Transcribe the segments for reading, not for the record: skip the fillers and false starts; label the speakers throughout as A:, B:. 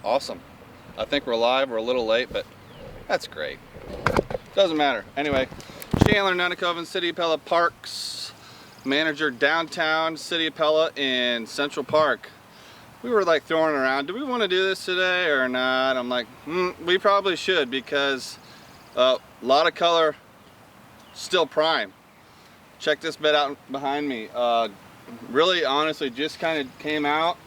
A: Awesome. I think we're live. We're a little late, but that's great. Doesn't matter. Anyway, Chandler Nunnakoven, City of Pella Parks manager, downtown City of Pella in Central Park. We were like throwing around, do we want to do this today or not? I'm like, we probably should, because a lot of color, still prime. Check this bed out behind me. Really, honestly, just kind of came out.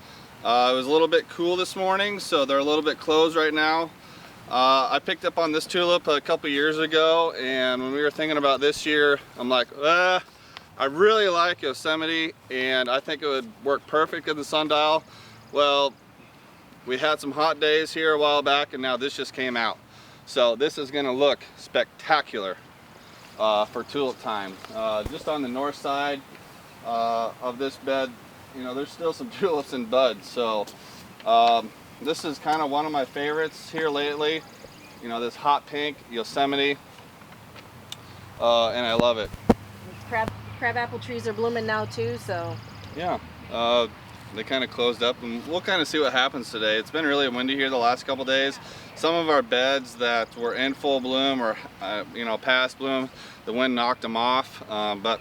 A: It was a little bit cool this morning, so they're a little bit closed right now. I picked up on this tulip a couple years ago, and when we were thinking about this year, I'm like, I really like Yosemite, and I think it would work perfect in the sundial. Well, we had some hot days here a while back, and now this just came out. So this is gonna look spectacular for tulip time. Just on the north side of this bed, you know, there's still some tulips in bud. So this is kind of one of my favorites here lately. You know, this hot pink Yosemite, and I love it.
B: Crabapple trees are blooming now too, so.
A: Yeah, they kind of closed up, and we'll kind of see what happens today. It's been really windy here the last couple days. Some of our beds that were in full bloom or you know, past bloom, the wind knocked them off, but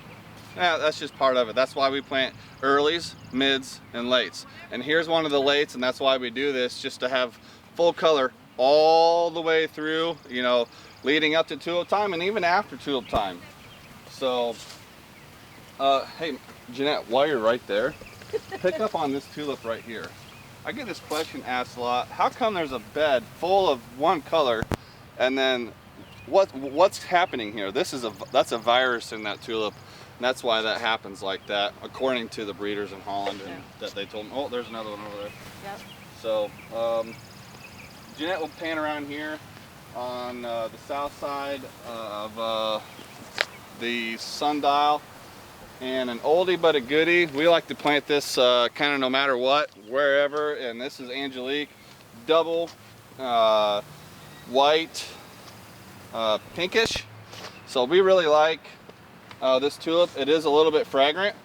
A: yeah, that's just part of it. That's why we plant earlies, mids, and lates. And here's one of the lates, and that's why we do this, just to have full color all the way through, you know, leading up to tulip time and even after tulip time. So, hey, Jeanette, while you're right there, pick up on this tulip right here. I get this question asked a lot. How come there's a bed full of one color, and then what's happening here? That's a virus in that tulip, and that's why that happens like that, according to the breeders in Holland, and that they told me. Oh, there's another one over there.
B: Yep.
A: So, Jeanette will pan around here on the south side of the sundial. And an oldie but a goodie. We like to plant this kind of no matter what, wherever. And this is Angelique, double, white, pinkish. So we really like this tulip. It is a little bit fragrant,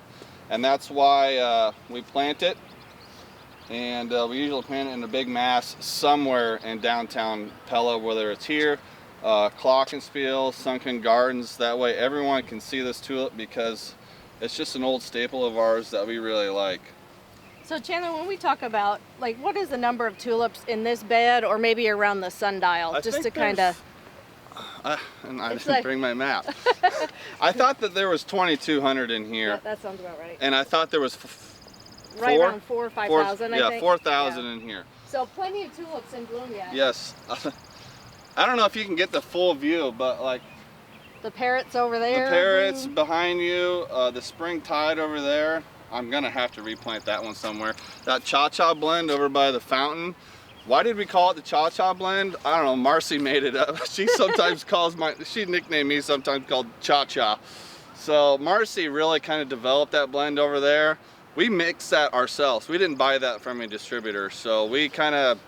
A: and that's why we plant it. And we usually plant it in a big mass somewhere in downtown Pella, whether it's here, Glockenspiel, Sunken Gardens. That way everyone can see this tulip, because it's just an old staple of ours that we really like.
B: So Chandler, when we talk about, like, what is the number of tulips in this bed, or maybe around the sundial, just to kind of...
A: and I didn't bring my map. I thought that there was 2,200 in here.
B: Yeah, that sounds about right.
A: And I thought there was
B: right around 4,000 or 5,000, I think.
A: Yeah, 4,000 in here.
B: So plenty of tulips in bloom yet.
A: Yes. I don't know if you can get the full view, but like,
B: the parrots over there.
A: the parrots behind you, the spring tide over there. I'm gonna have to replant that one somewhere. That cha-cha blend over by the fountain. Why did we call it the cha-cha blend? I don't know, Marcy made it up. She sometimes she nicknamed me sometimes called cha-cha. So Marcy really kind of developed that blend over there. We mixed that ourselves. We didn't buy that from a distributor. So we kind of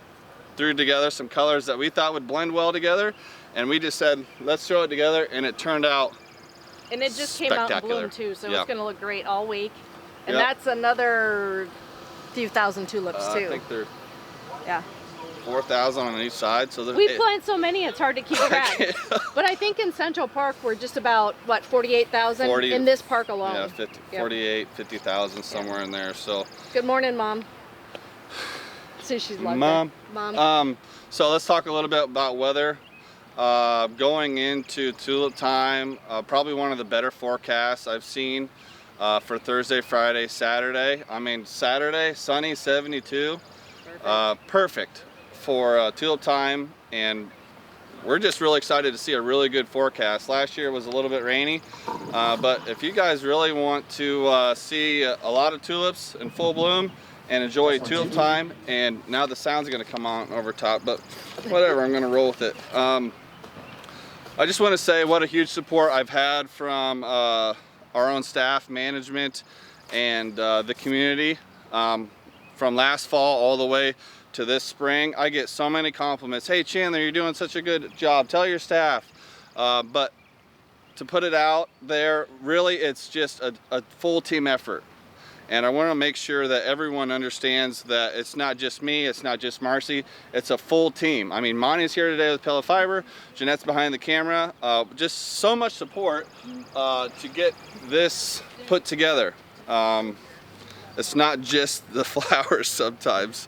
A: threw together some colors that we thought would blend well together, and we just said, let's throw it together, and it turned out
B: and it just came out in bloom too, so it's going to look great all week. And that's another few thousand tulips too.
A: I think they're 4,000 on each side. So
B: we plant so many, it's hard to keep track. But I think in Central Park we're just about, what, 48,000 in this park alone.
A: Yeah, 48, 50,000 somewhere in there. So.
B: Good morning, Mom. See, she's loving
A: Mom.
B: it. Mom.
A: So let's talk a little bit about weather. Going into tulip time, probably one of the better forecasts I've seen for Thursday, Friday, Saturday. I mean, Saturday, sunny, 72. Perfect for tulip time, and we're just really excited to see a really good forecast. Last year was a little bit rainy, but if you guys really want to see a lot of tulips in full bloom and enjoy tulip time, and now the sound's going to come on over top, but whatever, I'm going to roll with it. I just want to say what a huge support I've had from our own staff, management, and the community from last fall all the way to this spring. I get so many compliments. Hey Chandler, you're doing such a good job. Tell your staff. But to put it out there, really it's just a full team effort. And I want to make sure that everyone understands that it's not just me, it's not just Marcy, it's a full team. I mean, Monty's here today with Pellet Fiber, Jeanette's behind the camera. Just so much support to get this put together. It's not just the flowers sometimes.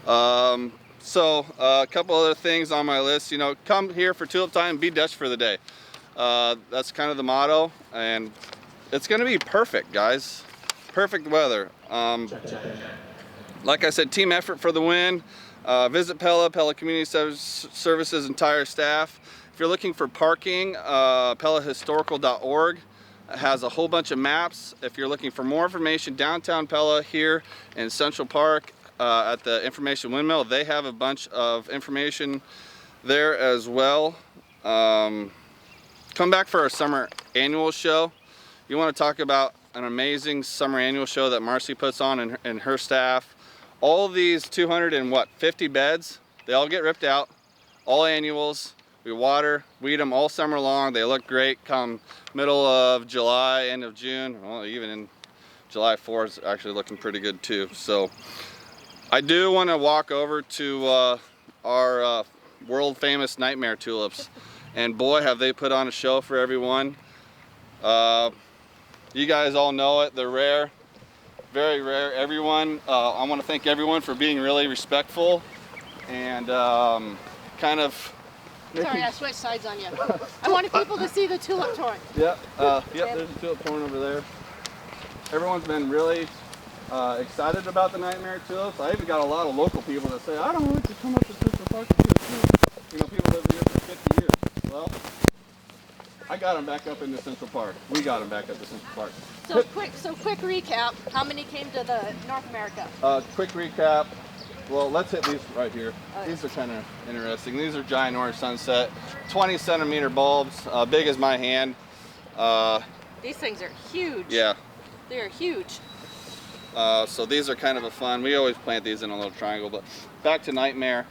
A: So a couple other things on my list, you know, come here for tulip time, be Dutch for the day. That's kind of the motto, and it's gonna be perfect, guys. Perfect weather. Like I said, team effort for the win. Visit Pella Community Services entire staff. If you're looking for parking, pellahistorical.org has a whole bunch of maps. If you're looking for more information, downtown Pella here in Central Park at the Information Windmill, they have a bunch of information there as well. Come back for our summer annual show. You want to talk about an amazing summer annual show that Marcy puts on and her staff. All of these 250 beds, they all get ripped out, all annuals. We water, weed them all summer long. They look great come middle of July, end of June. Well, even in July 4th, it's actually looking pretty good too. So I do want to walk over to our world famous Nightmare tulips. And boy, have they put on a show for everyone. You guys all know it, they're rare, very rare. Everyone, I want to thank everyone for being really respectful and kind of...
B: Sorry, I switched sides on you. I wanted people to see the tulip torn.
A: Yep, there's a tulip torn over there. Everyone's been really excited about the Nightmare tulips. I even got a lot of local people that say, I don't like to come up to Central Park to see the tulips. You know, people live here for 50 years. Well, I got them back up into Central Park. We got them back up to Central Park.
B: So quick recap. How many came to the North America?
A: Quick recap. Well, let's hit these right here. These are kind of interesting. These are giant orange sunset, 20 centimeter bulbs, big as my hand.
B: These things are huge.
A: Yeah.
B: They are huge.
A: So these are kind of a fun. We always plant these in a little triangle. But back to Nightmare.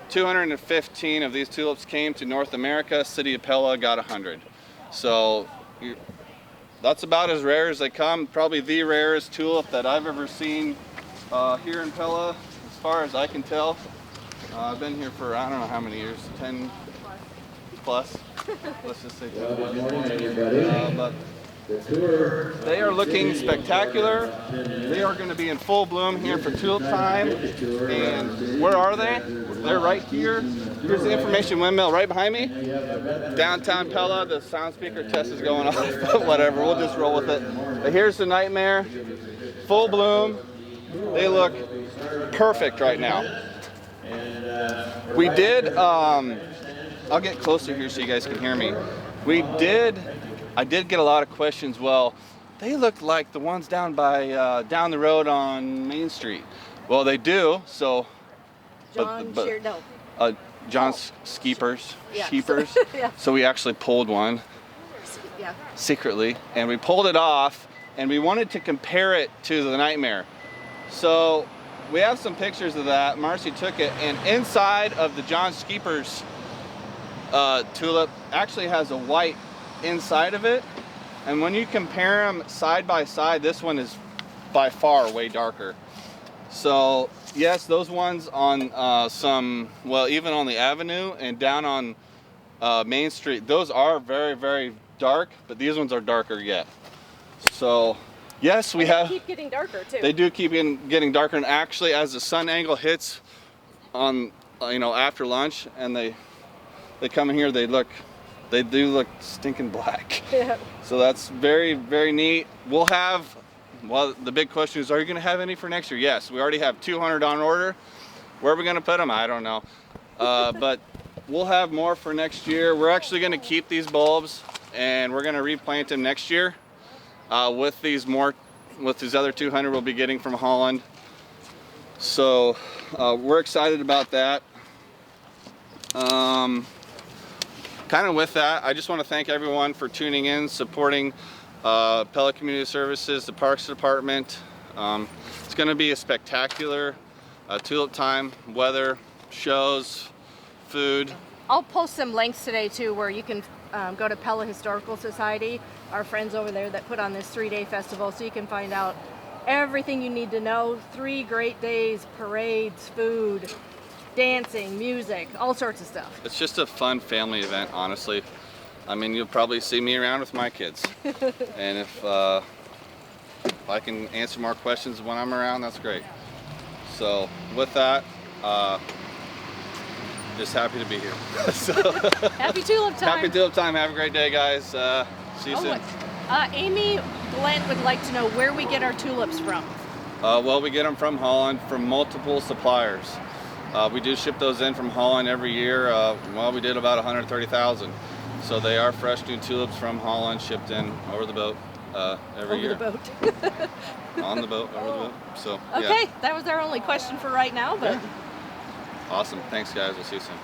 A: 215 of these tulips came to North America. City of Pella got 100. So that's about as rare as they come. Probably the rarest tulip that I've ever seen here in Pella, as far as I can tell. I've been here for I don't know how many years, 10 plus. Let's just say 10 plus. But they are looking spectacular. They are going to be in full bloom here for tulip time. And where are they? They're right here. Here's the Information Windmill right behind me. Downtown Pella. The sound speaker test is going off, but whatever. We'll just roll with it. But here's the Nightmare. Full bloom. They look perfect right now. We did, I'll get closer here so you guys can hear me. I did get a lot of questions. Well, they look like the ones down by down the road on Main Street. Well, they do. So, John's Skeepers.
B: Yeah. Yeah.
A: So we actually pulled one secretly, and we pulled it off, and we wanted to compare it to the Nightmare. So we have some pictures of that. Marcy took it, and inside of the John Skeepers tulip actually has a white inside of it, and when you compare them side by side, this one is by far way darker. So yes, those ones on even on the avenue and down on Main Street, those are very, very dark, but these ones are darker yet. So yes, we have.
B: They keep getting darker too.
A: They do keep getting darker, and actually, as the sun angle hits on, after lunch, and they come in here, they do look stinking black.
B: Yeah.
A: So that's very, very neat. We'll have. Well, the big question is, are you going to have any for next year? Yes, we already have 200 on order. Where are we going to put them? I don't know. But we'll have more for next year. We're actually going to keep these bulbs, and we're going to replant them next year. With these other 200 we'll be getting from Holland. So we're excited about that. Kind of with that, I just want to thank everyone for tuning in, supporting Pella Community Services, the Parks Department. It's going to be a spectacular tulip time, weather, shows, food.
B: I'll post some links today too where you can go to Pella Historical Society, our friends over there that put on this 3-day festival, so you can find out everything you need to know. 3 great days, parades, food, dancing, music, all sorts of stuff.
A: It's just a fun family event, honestly. I mean, you'll probably see me around with my kids. And if I can answer more questions when I'm around, that's great. So with that, just happy to be here. So,
B: happy tulip time.
A: Happy tulip time. Have a great day, guys. See you soon.
B: Amy Glenn would like to know where we get our tulips from.
A: Well, we get them from Holland from multiple suppliers. We do ship those in from Holland every year. Well, we did about 130,000. So they are fresh new tulips from Holland, shipped in over the boat every year.
B: Over the boat.
A: On the boat, over the boat. So,
B: okay,
A: yeah.
B: that was our only question for right now. But
A: yeah. Awesome. Thanks, guys. We'll see you soon.